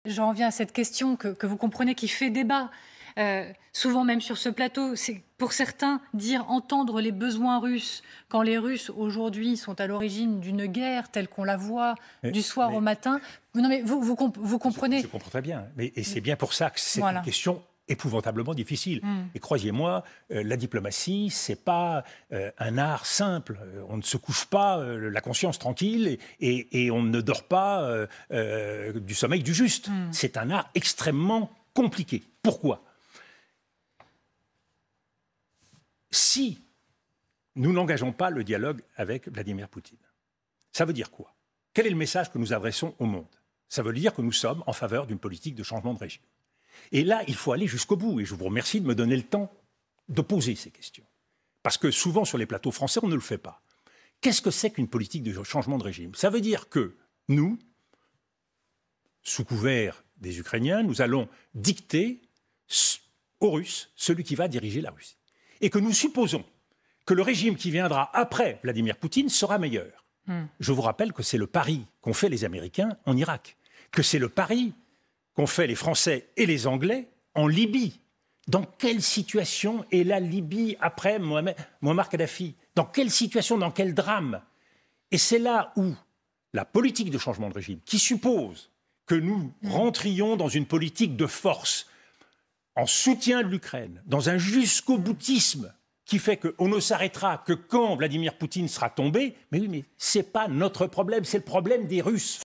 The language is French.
J'en reviens à cette question que vous comprenez qui fait débat, souvent même sur ce plateau. C'est pour certains dire entendre les besoins russes, quand les Russes aujourd'hui sont à l'origine d'une guerre telle qu'on la voit du soir au matin. Non mais vous comprenez. Je comprends très bien. Et c'est bien pour ça que c'est une question épouvantablement difficile. Et croyez-moi, la diplomatie, c'est pas un art simple. On ne se couche pas la conscience tranquille et on ne dort pas du sommeil du juste. C'est un art extrêmement compliqué. Pourquoi ? Si nous n'engageons pas le dialogue avec Vladimir Poutine, ça veut dire quoi ? Quel est le message que nous adressons au monde ? Ça veut dire que nous sommes en faveur d'une politique de changement de régime. Et là, il faut aller jusqu'au bout. Et je vous remercie de me donner le temps de poser ces questions. Parce que souvent, sur les plateaux français, on ne le fait pas. Qu'est-ce que c'est qu'une politique de changement de régime ? Ça veut dire que nous, sous couvert des Ukrainiens, nous allons dicter aux Russes celui qui va diriger la Russie. Et que nous supposons que le régime qui viendra après Vladimir Poutine sera meilleur. Je vous rappelle que c'est le pari qu'ont fait les Américains en Irak, que c'est le pari qu'ont fait les Français et les Anglais en Libye. Dans quelle situation est la Libye après Muammar Kadhafi ? Dans quelle situation, dans quel drame ? Et c'est là où la politique de changement de régime, qui suppose que nous rentrions dans une politique de force, en soutien de l'Ukraine, dans un jusqu'au boutisme qui fait qu'on ne s'arrêtera que quand Vladimir Poutine sera tombé, mais oui, mais ce n'est pas notre problème, c'est le problème des Russes.